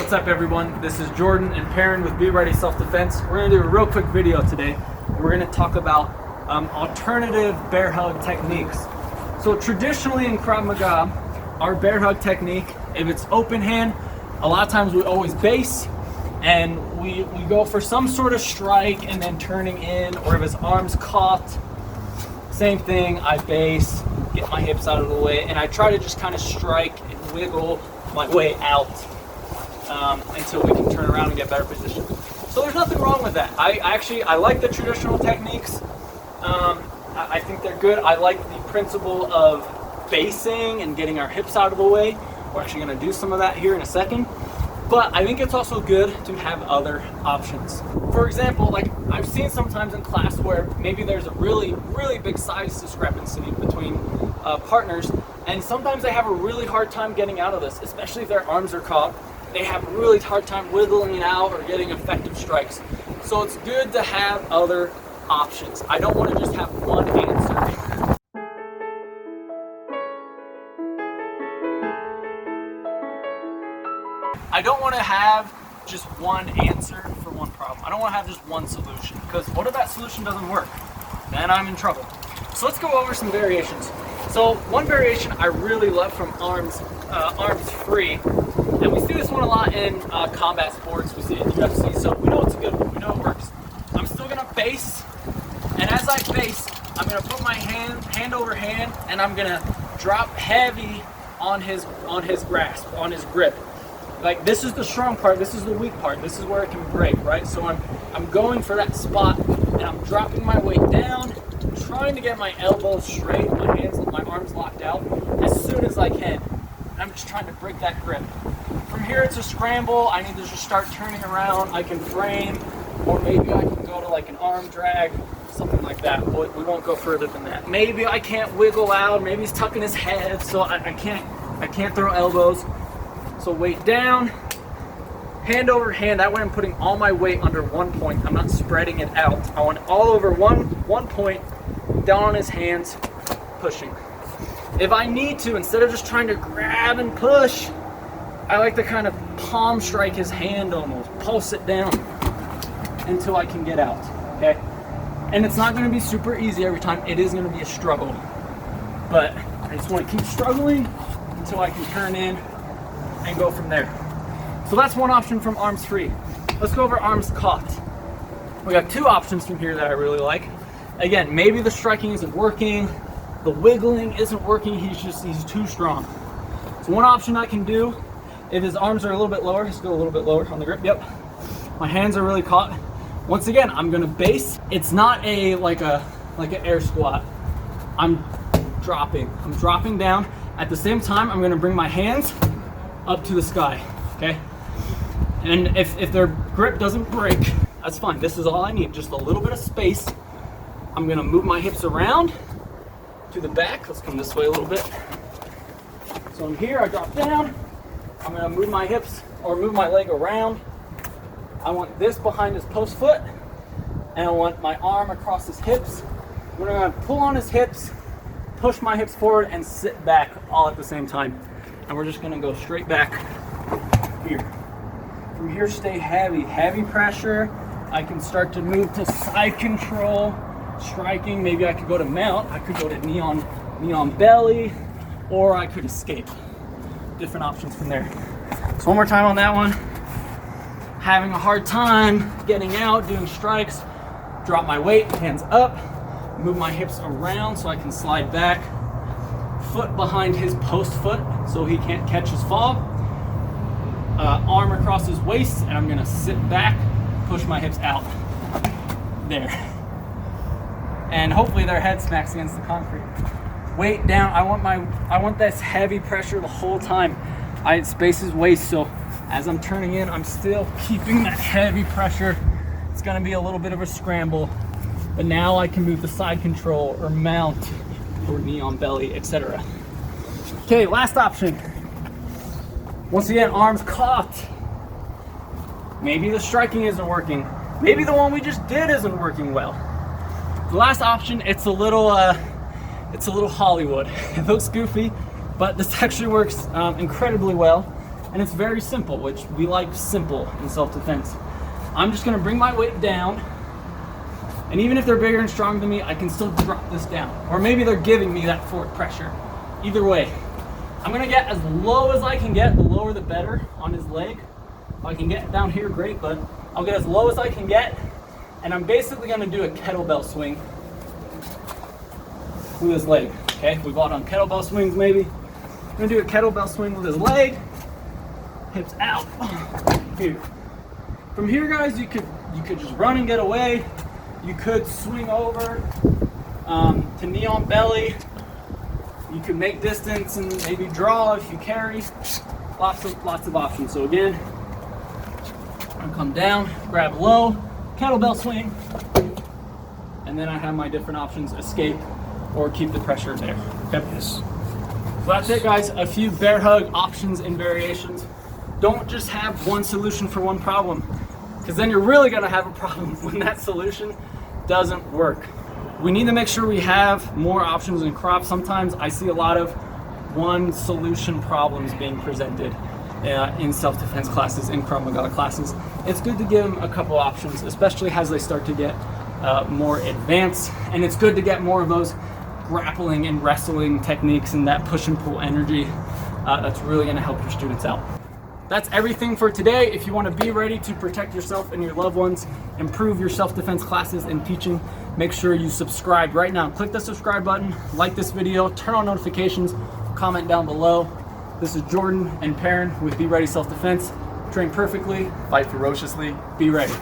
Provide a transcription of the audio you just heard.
What's up everyone? This is Jordan and Perrin with Be Ready Self-Defense. We're going to do a real quick video today. We're going to talk about alternative bear hug techniques. So traditionally in Krav Maga, our bear hug technique, if it's open hand, a lot of times we always base and we go for some sort of strike and then turning in, or if his arms caught, same thing, I base, get my hips out of the way, and I try to just kind of strike and wiggle my way out until we can turn around and get better position. So there's nothing wrong with that. I like the traditional techniques. I think they're good. I like the principle of basing and getting our hips out of the way. We're actually going to do some of that here in a second. But I think it's also good to have other options. For example, like I've seen sometimes in class where maybe there's a really big size discrepancy between partners, and sometimes they have a really hard time getting out of this, especially if their arms are caught. They have a really hard time wiggling it out or getting effective strikes. So it's good to have other options. I don't want to just have one answer. I don't want to have just one answer for one problem. I don't want to have just one solution, because what if that solution doesn't work? Then I'm in trouble. So let's go over some variations. So one variation I really love from arms free, and we see this one a lot in combat sports, we see it in UFC, so we know it's a good one, we know it works. I'm still going to base, and as I base, I'm going to put my hand over hand, and I'm going to drop heavy on his grasp, on his grip. Like, this is the strong part, this is the weak part, this is where it can break, right? So I'm going for that spot, and I'm dropping my weight down, trying to get my elbows straight, my arms locked out as soon as I can. And I'm just trying to break that grip. From here it's a scramble. I need to just start turning around. I can frame, or maybe I can go to like an arm drag, something like that. But we won't go further than that. Maybe I can't wiggle out, maybe he's tucking his head, so I can't throw elbows. So weight down, hand over hand. That way I'm putting all my weight under one point. I'm not spreading it out. I want it all over one point, down on his hands, pushing. If I need to, instead of just trying to grab and push, I like to kind of palm strike his hand almost, pulse it down until I can get out, okay? And it's not gonna be super easy every time. It is gonna be a struggle. But I just wanna keep struggling until I can turn in and go from there. So that's one option from arms free. Let's go over arms caught. We got two options from here that I really like. Again, maybe the striking isn't working, the wiggling isn't working, he's too strong. So one option I can do, if his arms are a little bit lower, he's still a little bit lower on the grip, yep. My hands are really caught. Once again, I'm gonna base. It's not like an air squat. I'm dropping down. At the same time, I'm gonna bring my hands up to the sky, okay? And if their grip doesn't break, that's fine. This is all I need, just a little bit of space. I'm gonna move my hips around to the back. Let's come this way a little bit. So I'm here, I drop down. I'm gonna move my hips, or move my leg around. I want this behind his post foot, and I want my arm across his hips. I'm gonna pull on his hips, push my hips forward, and sit back all at the same time. And we're just gonna go straight back here. From here, stay heavy pressure. I can start to move to side control, striking. Maybe I could go to mount. I could go to knee on belly, or I could escape. Different options from there. So one more time on that one. Having a hard time getting out, doing strikes. Drop my weight, hands up. Move my hips around so I can slide back. Foot behind his post foot so he can't catch his fall. Arm across his waist, and I'm gonna sit back, push my hips out. There. And hopefully their head smacks against the concrete. Weight down. I want this heavy pressure the whole time. I space his waist, so as I'm turning in, I'm still keeping that heavy pressure. It's gonna be a little bit of a scramble, but now I can move the side control or mount or knee on belly, etc. Okay, last option. Once again, arms caught. Maybe the striking isn't working. Maybe the one we just did isn't working well. The last option, it's a little Hollywood. It looks goofy, but this actually works incredibly well. And it's very simple, which we like simple in self-defense. I'm just gonna bring my weight down, and even if they're bigger and stronger than me, I can still drop this down. Or maybe they're giving me that forward pressure. Either way, I'm gonna get as low as I can get, the lower the better, on his leg. If I can get down here, great, but I'll get as low as I can get, and I'm basically gonna do a kettlebell swing with his leg, okay? We've all done kettlebell swings maybe. I'm gonna do a kettlebell swing with his leg, hips out, here. From here, guys, you could just run and get away. You could swing over to knee on belly. You could make distance and maybe draw if you carry. Lots of options. So again, I'm gonna come down, grab low, kettlebell swing, and then I have my different options: escape or keep the pressure there. Okay. So that's it, guys. A few bear hug options and variations. Don't just have one solution for one problem, because then you're really gonna have a problem when that solution doesn't work. We need to make sure we have more options in Krav. Sometimes I see a lot of one solution problems being presented in self-defense classes, in Krav Maga classes. It's good to give them a couple options, especially as they start to get more advanced. And it's good to get more of those grappling and wrestling techniques and that push and pull energy. That's really gonna help your students out. That's everything for today. If you want to be ready to protect yourself and your loved ones, improve your self-defense classes and teaching, make sure you subscribe right now. Click the subscribe button, like this video, turn on notifications, comment down below. This is Jordan and Perrin with Be Ready Self-Defense. Train perfectly, fight ferociously, be ready.